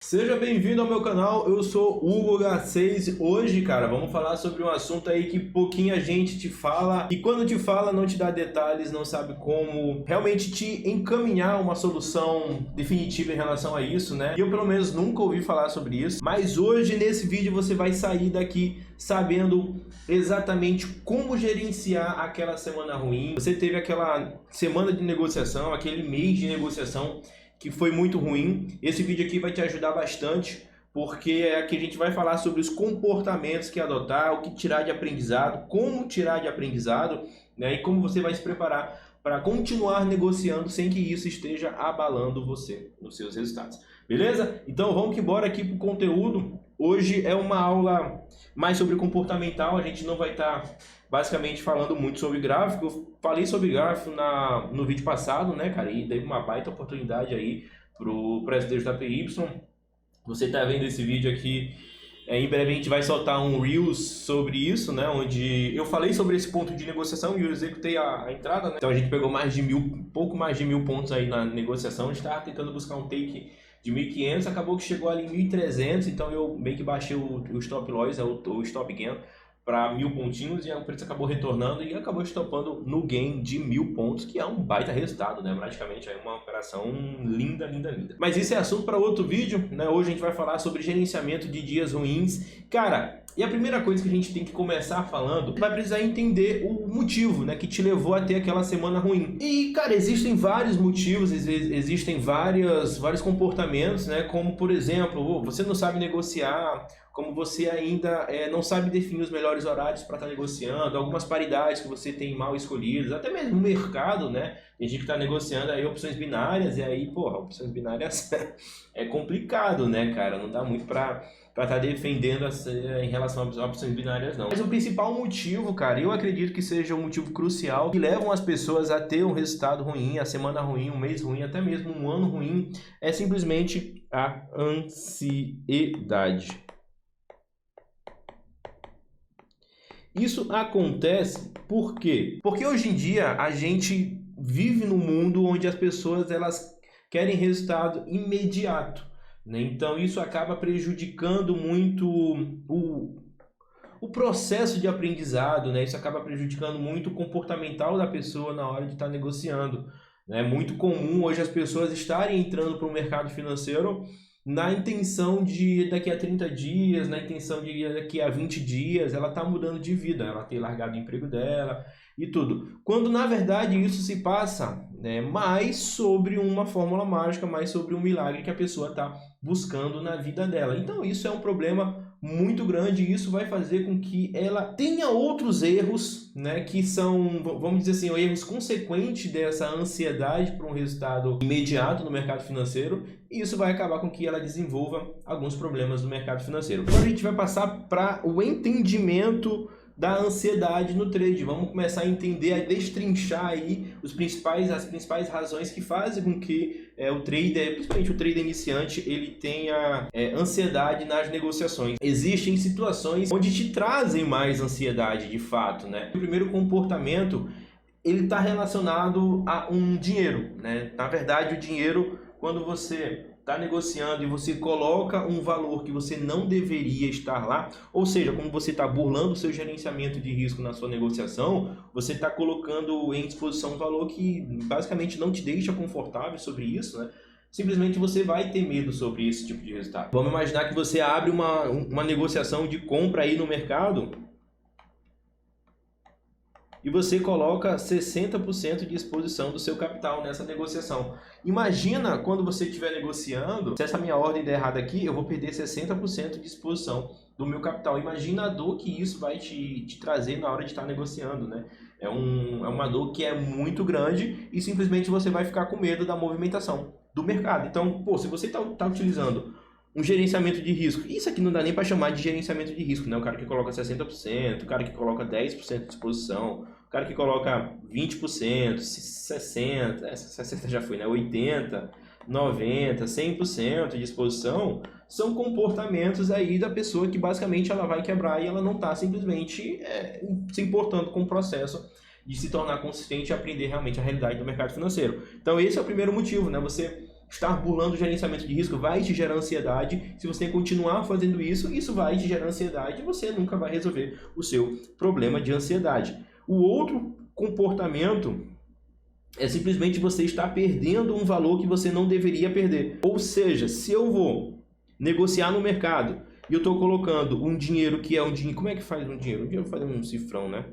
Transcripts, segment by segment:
Seja bem-vindo ao meu canal, eu sou Hugo H6. Hoje, cara, vamos falar sobre um assunto aí que pouquinha gente te fala e quando te fala não te dá detalhes, não sabe como realmente te encaminhar uma solução definitiva em relação a isso, né? E eu pelo menos nunca ouvi falar sobre isso, mas hoje nesse vídeo você vai sair daqui sabendo exatamente como gerenciar aquela semana ruim. Você teve aquela semana de negociação, aquele mês de negociação que foi muito ruim. Esse vídeo aqui vai te ajudar bastante, porque aqui a gente vai falar sobre os comportamentos que adotar, o que tirar de aprendizado, como tirar de aprendizado, né, e como você vai se preparar para continuar negociando sem que isso esteja abalando você nos seus resultados. Beleza? Então vamos que bora aqui para o conteúdo. Hoje é uma aula mais sobre comportamental, a gente não vai estar basicamente falando muito sobre gráfico. Eu falei sobre gráfico no vídeo passado, né, cara, e dei uma baita oportunidade aí pro presidente da PY. Você tá vendo esse vídeo aqui, em breve a gente vai soltar um Reels sobre isso, né, onde eu falei sobre esse ponto de negociação e eu executei a entrada, né. Então a gente pegou pouco mais de 1.000 pontos aí na negociação. A gente estava tentando buscar um take de 1.500, acabou que chegou ali em 1.300, então eu meio que baixei o stop loss, o stop gain, para 1.000 pontinhos, e o preço acabou retornando e acabou estopando no gain de 1.000 pontos, que é um baita resultado, né? Praticamente é uma operação linda, linda, linda. Mas isso é assunto para outro vídeo, né? Hoje a gente vai falar sobre gerenciamento de dias ruins. Cara, e a primeira coisa que a gente tem que começar falando, vai precisar entender o motivo, né, que te levou a ter aquela semana ruim. E, cara, existem vários motivos, existem vários comportamentos, né, como, por exemplo, você não sabe negociar, como você ainda não sabe definir os melhores horários para estar negociando, algumas paridades que você tem mal escolhidas, até mesmo no mercado, né? Tem gente que está negociando aí opções binárias, e aí, porra, opções binárias é complicado, né, cara? Não dá muito para estar defendendo em relação às opções binárias, não. Mas o principal motivo, cara, eu acredito que seja um motivo crucial que levam as pessoas a ter um resultado ruim, a semana ruim, um mês ruim, até mesmo um ano ruim, é simplesmente a ansiedade. Isso acontece por quê? Porque hoje em dia a gente vive num mundo onde as pessoas elas querem resultado imediato, né? Então isso acaba prejudicando muito o processo de aprendizado, né? Isso acaba prejudicando muito o comportamental da pessoa na hora de estar negociando. É muito comum hoje as pessoas estarem entrando para o mercado financeiro na intenção de daqui a 30 dias, na intenção de daqui a 20 dias, ela está mudando de vida, ela tem largado o emprego dela e tudo. Quando na verdade isso se passa, né, mais sobre uma fórmula mágica, mais sobre um milagre que a pessoa está buscando na vida dela. Então isso é um problema muito grande e isso vai fazer com que ela tenha outros erros, né, que são, vamos dizer assim, erros consequentes dessa ansiedade por um resultado imediato no mercado financeiro, e isso vai acabar com que ela desenvolva alguns problemas no mercado financeiro. Agora a gente vai passar para o entendimento da ansiedade no trade. Vamos começar a entender, a destrinchar aí as principais razões que fazem com que o trader, principalmente o trader iniciante, ele tenha ansiedade nas negociações. Existem situações onde te trazem mais ansiedade de fato, né? O primeiro comportamento, ele está relacionado a um dinheiro, né? Na verdade, o dinheiro, quando você está negociando e você coloca um valor que você não deveria estar lá, ou seja, como você está burlando o seu gerenciamento de risco na sua negociação, você está colocando em disposição um valor que basicamente não te deixa confortável sobre isso, né? Simplesmente você vai ter medo sobre esse tipo de resultado. Vamos imaginar que você abre uma negociação de compra aí no mercado e você coloca 60% de exposição do seu capital nessa negociação. Imagina quando você estiver negociando, se essa minha ordem der errada aqui, eu vou perder 60% de exposição do meu capital. Imagina a dor que isso vai te trazer na hora de estar negociando, né? É uma dor que é muito grande e simplesmente você vai ficar com medo da movimentação do mercado. Então, se você está utilizando um gerenciamento de risco, isso aqui não dá nem para chamar de gerenciamento de risco, né? O cara que coloca 60%, o cara que coloca 10% de exposição, o cara que coloca 20%, 60%, 60% já foi, né? 80%, 90%, 100% de exposição, são comportamentos aí da pessoa que basicamente ela vai quebrar e ela não está simplesmente se importando com o processo de se tornar consistente e aprender realmente a realidade do mercado financeiro. Então esse é o primeiro motivo, né? Você estar burlando o gerenciamento de risco vai te gerar ansiedade. Se você continuar fazendo isso, isso vai te gerar ansiedade e você nunca vai resolver o seu problema de ansiedade. O outro comportamento é simplesmente você estar perdendo um valor que você não deveria perder. Ou seja, se eu vou negociar no mercado e eu estou colocando um dinheiro que é um dinheiro... Como é que faz um dinheiro? Um dinheiro faz um cifrão, né?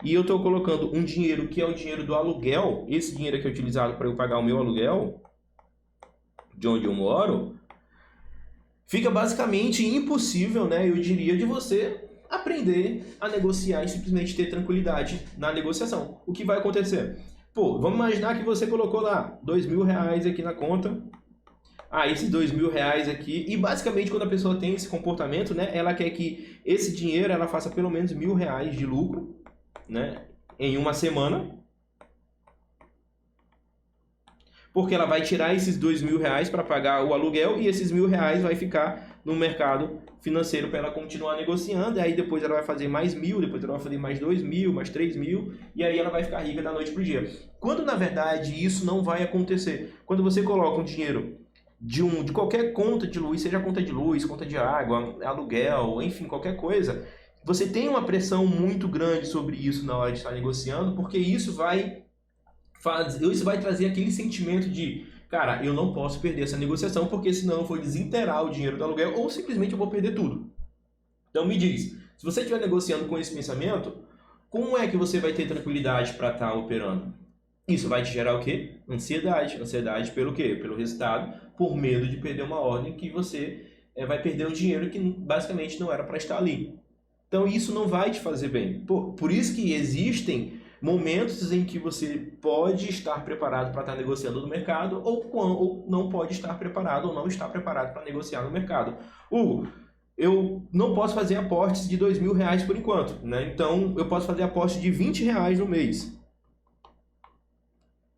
E eu estou colocando um dinheiro que é o dinheiro do aluguel, esse dinheiro aqui é utilizado para eu pagar o meu aluguel, de onde eu moro, fica basicamente impossível, né? Eu diria, de você aprender a negociar e simplesmente ter tranquilidade na negociação. O que vai acontecer? Pô, vamos imaginar que você colocou lá R$2.000 aqui na conta. Esses R$2.000 aqui, e basicamente quando a pessoa tem esse comportamento, né, ela quer que esse dinheiro ela faça pelo menos R$1.000 de lucro, né, em uma semana, porque ela vai tirar esses R$2.000 para pagar o aluguel e esses R$1.000 vai ficar no mercado financeiro para ela continuar negociando, e aí depois ela vai fazer mais 1.000, depois ela vai fazer mais 2.000, mais 3.000, e aí ela vai ficar rica da noite para o dia. Quando na verdade isso não vai acontecer, quando você coloca um dinheiro de qualquer conta de luz, seja conta de luz, conta de água, aluguel, enfim, qualquer coisa, você tem uma pressão muito grande sobre isso na hora de estar negociando, porque isso vai trazer aquele sentimento de, cara, eu não posso perder essa negociação, porque senão eu vou desinteirar o dinheiro do aluguel ou simplesmente eu vou perder tudo. Então me diz, se você estiver negociando com esse pensamento, como é que você vai ter tranquilidade para estar operando? Isso vai te gerar o quê? Ansiedade. Ansiedade pelo quê? Pelo resultado, por medo de perder uma ordem que você vai perder um dinheiro que basicamente não era para estar ali. Então isso não vai te fazer bem. Por isso que existem momentos em que você pode estar preparado para estar negociando no mercado ou não pode estar preparado ou não está preparado para negociar no mercado. Hugo, eu não posso fazer aportes de R$2.000 por enquanto, né? Então eu posso fazer aporte de R$20 no mês.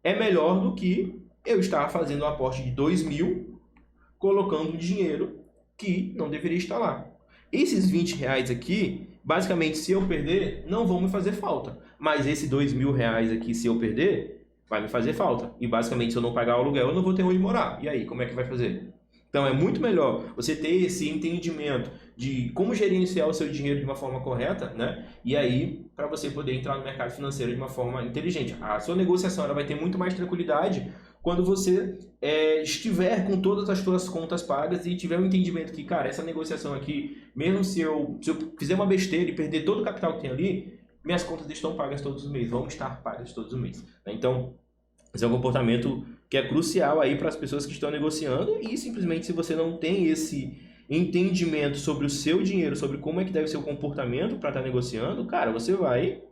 É melhor do que eu estar fazendo um aporte de 2.000, colocando dinheiro que não deveria estar lá. Esses R$20 aqui, basicamente, se eu perder, não vão me fazer falta. Mas esse R$2.000 aqui, se eu perder, vai me fazer falta. E basicamente, se eu não pagar o aluguel, eu não vou ter onde morar. E aí, como é que vai fazer? Então, é muito melhor você ter esse entendimento de como gerenciar o seu dinheiro de uma forma correta, né? E aí, para você poder entrar no mercado financeiro de uma forma inteligente. A sua negociação ela vai ter muito mais tranquilidade quando você estiver com todas as suas contas pagas e tiver um entendimento que, cara, essa negociação aqui, mesmo se eu fizer uma besteira e perder todo o capital que tem ali, minhas contas estão pagas todos os meses, vão estar pagas todos os meses. Então, esse é um comportamento que é crucial aí para as pessoas que estão negociando e simplesmente se você não tem esse entendimento sobre o seu dinheiro, sobre como é que deve ser o comportamento para estar negociando, cara, você vai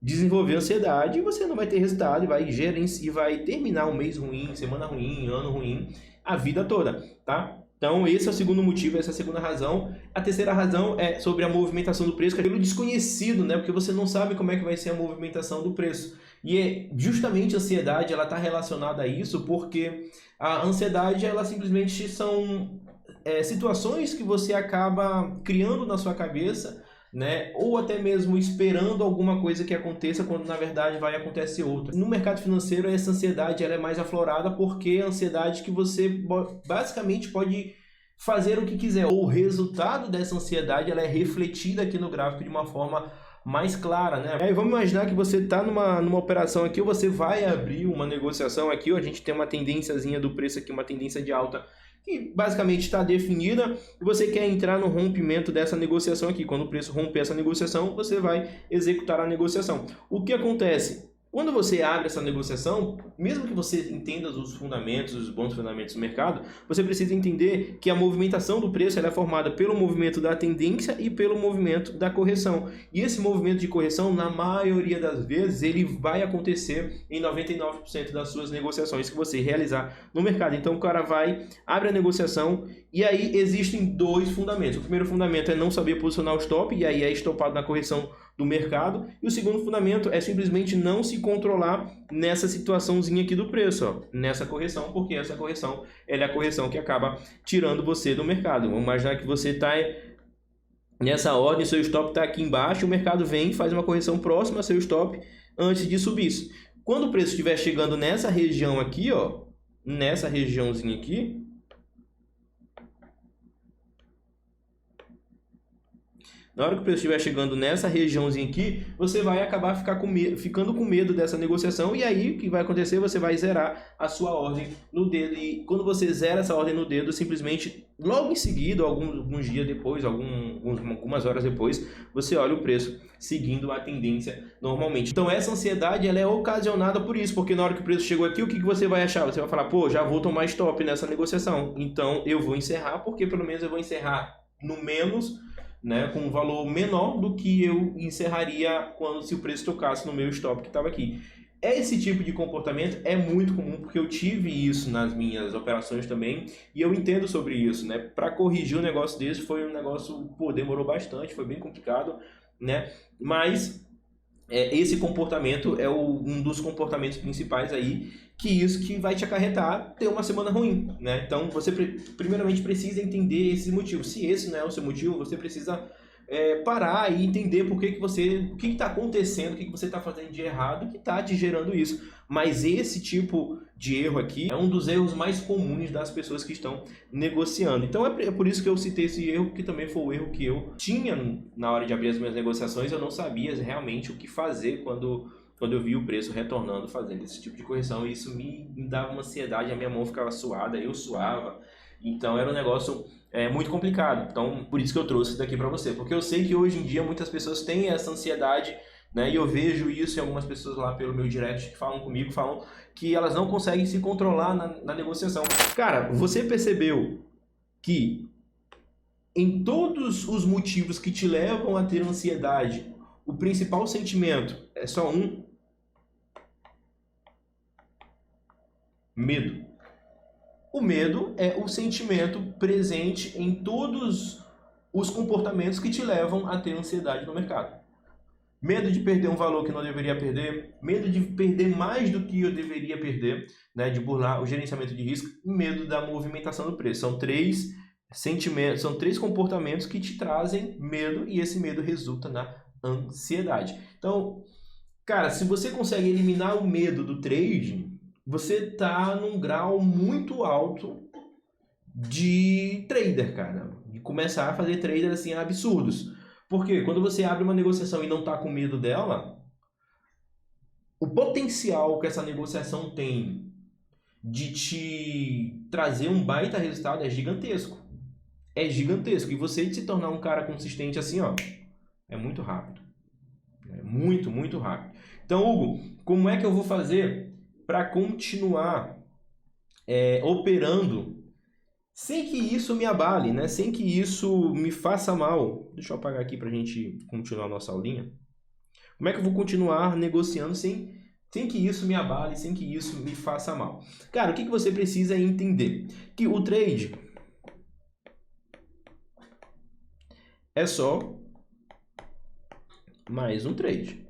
desenvolver ansiedade e você não vai ter resultado e vai gerenciar, e vai terminar um mês ruim, semana ruim, ano ruim, a vida toda, tá? Então esse é o segundo motivo, essa é a segunda razão. A terceira razão é sobre a movimentação do preço, que é pelo desconhecido, né? Porque você não sabe como é que vai ser a movimentação do preço. E é justamente a ansiedade, ela está relacionada a isso, porque a ansiedade, ela simplesmente são situações que você acaba criando na sua cabeça, né? Ou até mesmo esperando alguma coisa que aconteça quando na verdade vai acontecer outra. No mercado financeiro essa ansiedade ela é mais aflorada porque é a ansiedade que você basicamente pode fazer o que quiser. O resultado dessa ansiedade ela é refletida aqui no gráfico de uma forma mais clara, né? Aí vamos imaginar que você está numa operação aqui, ou você vai abrir uma negociação aqui, ou a gente tem uma tendênciazinha do preço aqui, uma tendência de alta que basicamente está definida, e você quer entrar no rompimento dessa negociação aqui. Quando o preço romper essa negociação, você vai executar a negociação. O que acontece? Quando você abre essa negociação, mesmo que você entenda os fundamentos, os bons fundamentos do mercado, você precisa entender que a movimentação do preço ela é formada pelo movimento da tendência e pelo movimento da correção. E esse movimento de correção, na maioria das vezes, ele vai acontecer em 99% das suas negociações que você realizar no mercado. Então o cara abre a negociação e aí existem dois fundamentos. O primeiro fundamento é não saber posicionar o stop e aí é estopado na correção do mercado. E o segundo fundamento é simplesmente não se controlar nessa situaçãozinha aqui do preço, ó, nessa correção, porque essa correção ela é a correção que acaba tirando você do mercado. Vamos imaginar que você está nessa ordem, seu stop está aqui embaixo, o mercado vem, faz uma correção próxima ao seu stop antes de subir. Quando o preço estiver chegando nessa região aqui, ó, nessa regiãozinha aqui, na hora que o preço estiver chegando nessa regiãozinha aqui, você vai acabar ficando com medo dessa negociação, e aí o que vai acontecer? Você vai zerar a sua ordem no dedo, e quando você zera essa ordem no dedo, simplesmente logo em seguida, alguns dias depois, algumas horas depois, você olha o preço seguindo a tendência normalmente. Então essa ansiedade, ela é ocasionada por isso, porque na hora que o preço chegou aqui, o que você vai achar? Você vai falar, pô, já vou tomar stop nessa negociação, então eu vou encerrar, porque pelo menos eu vou encerrar no menos, né, com um valor menor do que eu encerraria se o preço tocasse no meu stop que estava aqui. Esse tipo de comportamento é muito comum, porque eu tive isso nas minhas operações também, e eu entendo sobre isso, né? Para corrigir um negócio desse foi um negócio, pô, demorou bastante, foi bem complicado, né? Mas esse comportamento é um dos comportamentos principais aí, que vai te acarretar ter uma semana ruim, né? Então você primeiramente precisa entender esse motivo. Se esse não é o seu motivo, você precisa parar e entender o que está acontecendo, o que você está fazendo de errado que está te gerando isso. Mas esse tipo de erro aqui é um dos erros mais comuns das pessoas que estão negociando. Então é por isso que eu citei esse erro, que também foi o erro que eu tinha na hora de abrir as minhas negociações. Eu não sabia realmente o que fazer quando eu vi o preço retornando, fazendo esse tipo de correção, e isso me dava uma ansiedade, a minha mão ficava suada, eu suava, então era um negócio muito complicado. Então por isso que eu trouxe isso daqui para você, porque eu sei que hoje em dia muitas pessoas têm essa ansiedade, né, e eu vejo isso em algumas pessoas lá pelo meu direct que falam comigo, falam que elas não conseguem se controlar na negociação. Cara, você percebeu que em todos os motivos que te levam a ter ansiedade, o principal sentimento é só um: medo. O medo é o sentimento presente em todos os comportamentos que te levam a ter ansiedade no mercado. Medo de perder um valor que não deveria perder, medo de perder mais do que eu deveria perder, né, de burlar o gerenciamento de risco, e medo da movimentação do preço. São três sentimentos, são três comportamentos que te trazem medo, e esse medo resulta na ansiedade. Então, cara, se você consegue eliminar o medo do trade, você tá num grau muito alto de trader, cara. De começar a fazer trader assim absurdos. Porque quando você abre uma negociação e não tá com medo dela, o potencial que essa negociação tem de te trazer um baita resultado é gigantesco. É gigantesco. E você se tornar um cara consistente assim, ó, é muito rápido. É muito, muito rápido. Então, Hugo, como é que eu vou fazer para continuar operando sem que isso me abale, né? Sem que isso me faça mal? Deixa eu apagar aqui para a gente continuar a nossa aulinha. Como é que eu vou continuar negociando sem que isso me abale, sem que isso me faça mal? Cara, o que você precisa entender? Que o trade é só mais um trade.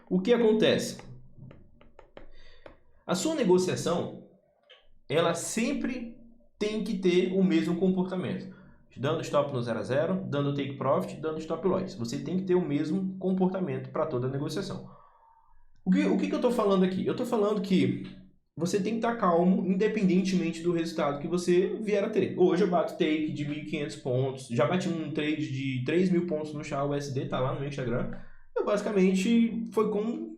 O que acontece? A sua negociação, ela sempre tem que ter o mesmo comportamento. Dando stop no 0 a 0, dando take profit, dando stop loss. Você tem que ter o mesmo comportamento para toda a negociação. O que eu estou falando aqui? Eu estou falando que você tem que estar calmo, independentemente do resultado que você vier a ter. Hoje eu bato take de 1.500 pontos, já bati um trade de 3.000 pontos no SHA-USD, tá lá no meu Instagram. Eu basicamente foi com...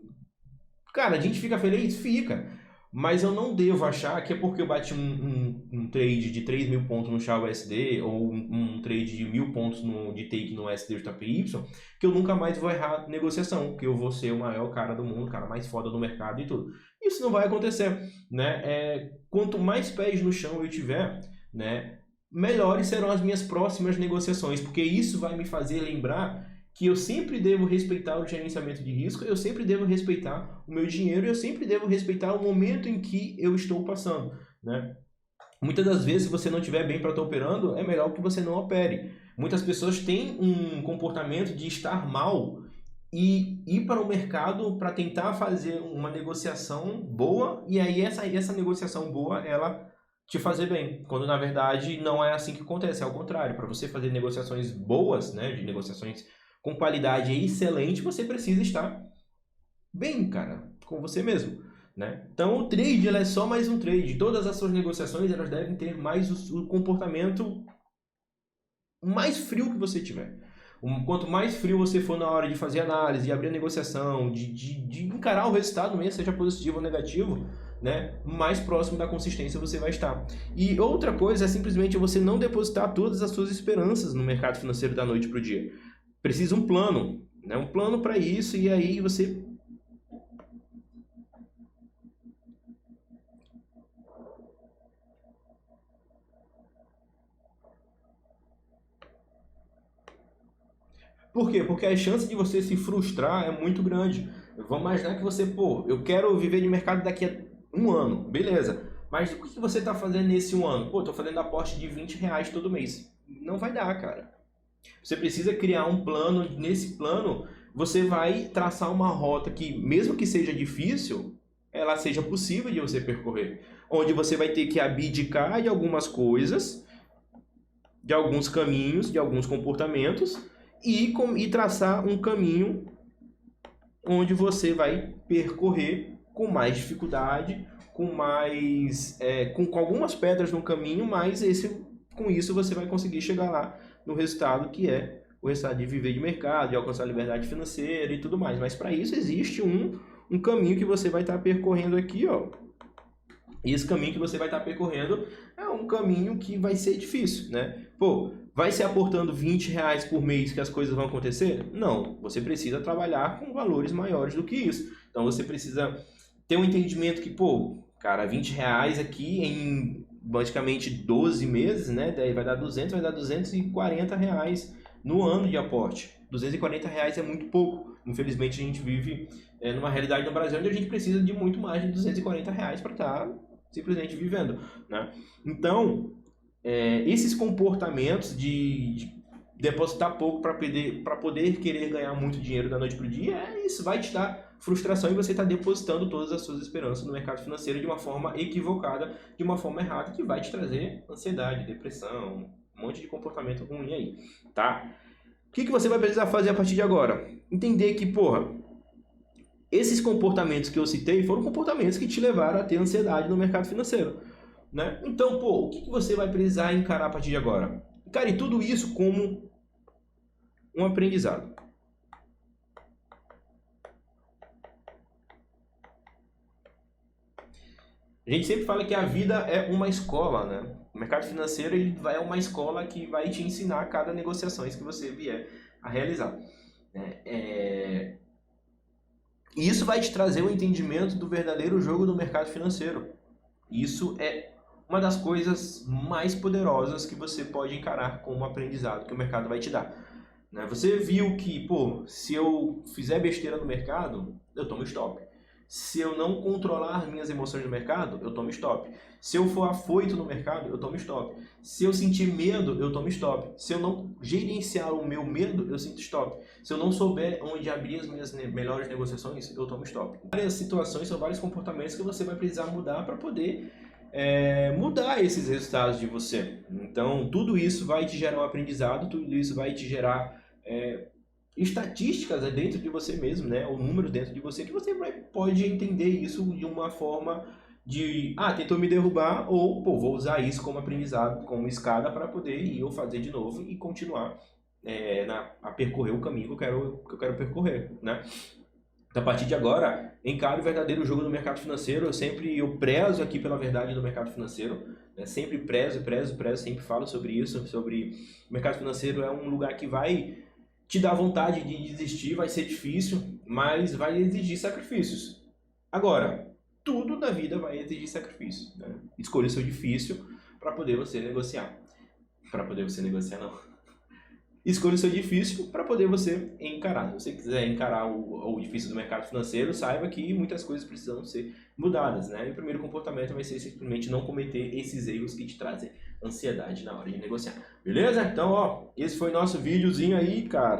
Cara, a gente fica feliz? Fica. Mas eu não devo achar que é porque eu bati um trade de 3.000 pontos no SHA-USD ou um trade de 1.000 pontos de take no USD-JPY que eu nunca mais vou errar negociação, que eu vou ser o maior cara do mundo, o cara mais foda do mercado e tudo. Isso não vai acontecer, né? Quanto mais pés no chão eu tiver, né, melhores serão as minhas próximas negociações, porque isso vai me fazer lembrar que eu sempre devo respeitar o gerenciamento de risco, eu sempre devo respeitar o meu dinheiro, eu sempre devo respeitar o momento em que eu estou passando, né? Muitas das vezes, se você não estiver bem para estar operando, é melhor que você não opere. Muitas pessoas têm um comportamento de estar mal e ir para o mercado para tentar fazer uma negociação boa, e aí essa negociação boa, ela te fazer bem, quando na verdade não é assim que acontece, é ao contrário. Para você fazer negociações boas, né, de negociações com qualidade excelente, você precisa estar bem, cara. com você mesmo, né? Então o trade é só mais um trade. Todas as suas negociações elas devem ter mais o comportamento mais frio que você tiver. Quanto mais frio você for na hora de fazer análise, de abrir a negociação, de encarar o resultado mesmo, seja positivo ou negativo, né, mais próximo da consistência você vai estar. E outra coisa é simplesmente você não depositar todas as suas esperanças no mercado financeiro da noite para o dia. Precisa um plano, né, um plano para isso, e aí você... Por quê? Porque a chance de você se frustrar é muito grande. Vamos imaginar que você, pô, eu quero viver de mercado daqui a um ano, beleza. Mas o que você está fazendo nesse um ano? Pô, estou fazendo aporte de R$20 todo mês. Não vai dar, cara. Você precisa criar um plano. Nesse plano, você vai traçar uma rota que, mesmo que seja difícil, ela seja possível de você percorrer. Onde você vai ter que abdicar de algumas coisas, de alguns caminhos, de alguns comportamentos, e traçar um caminho onde você vai percorrer com mais dificuldade, com algumas pedras no caminho, mas com isso você vai conseguir chegar lá no resultado que é o resultado de viver de mercado, de alcançar a liberdade financeira e tudo mais. Mas para isso existe um caminho que você vai estar percorrendo aqui, ó. E esse caminho que você vai estar percorrendo é um caminho que vai ser difícil, né? Pô, vai ser aportando R$20 por mês que as coisas vão acontecer? Não, você precisa trabalhar com valores maiores do que isso. Então você precisa ter um entendimento que, pô, cara, R$20 aqui em basicamente 12 meses, né? Daí vai dar 200, vai dar R$240 no ano de aporte. R$240 é muito pouco. Infelizmente a gente vive numa realidade no Brasil onde a gente precisa de muito mais de R$240 para estar simplesmente vivendo, né? Então, esses comportamentos de depositar pouco para poder querer ganhar muito dinheiro da noite para o dia, isso vai te dar frustração e você está depositando todas as suas esperanças no mercado financeiro de uma forma equivocada, de uma forma errada, que vai te trazer ansiedade, depressão, um monte de comportamento ruim aí, tá? O que você vai precisar fazer a partir de agora? Entender que, porra, esses comportamentos que eu citei foram comportamentos que te levaram a ter ansiedade no mercado financeiro, né? Então, pô, o que você vai precisar encarar a partir de agora? Encare tudo isso como um aprendizado. A gente sempre fala que a vida é uma escola, né? O mercado financeiro é uma escola que vai te ensinar cada negociação que você vier a realizar. E isso vai te trazer o entendimento do verdadeiro jogo do mercado financeiro. Isso é uma das coisas mais poderosas que você pode encarar como aprendizado que o mercado vai te dar. Você viu que, pô, se eu fizer besteira no mercado, eu tomo stop. Se eu não controlar minhas emoções no mercado, eu tomo stop. Se eu for afoito no mercado, eu tomo stop. Se eu sentir medo, eu tomo stop. Se eu não gerenciar o meu medo, eu sinto stop. Se eu não souber onde abrir as minhas melhores negociações, eu tomo stop. Várias situações são vários comportamentos que você vai precisar mudar para poder mudar esses resultados de você. Então, tudo isso vai te gerar um aprendizado, tudo isso vai te gerar estatísticas dentro de você mesmo, né? O número dentro de você, que você pode entender isso de uma forma de, tentou me derrubar, ou, pô, vou usar isso como aprendizado, como escada para poder eu fazer de novo e continuar a percorrer o caminho que eu quero percorrer, né? A partir de agora, encaro o verdadeiro jogo do mercado financeiro. Eu prezo aqui pela verdade do mercado financeiro, né? Sempre prezo, sempre falo sobre isso, sobre o mercado financeiro é um lugar que vai te dar vontade de desistir, vai ser difícil, mas vai exigir sacrifícios. Agora, tudo na vida vai exigir sacrifício, né? Escolha o seu difícil para poder você negociar. Para poder você negociar, não. Escolha o seu difícil para poder você encarar. Se você quiser encarar o difícil do mercado financeiro, saiba que muitas coisas precisam ser mudadas, né? E o primeiro comportamento vai ser simplesmente não cometer esses erros que te trazem ansiedade na hora de negociar. Beleza? Então, esse foi nosso videozinho aí, cara.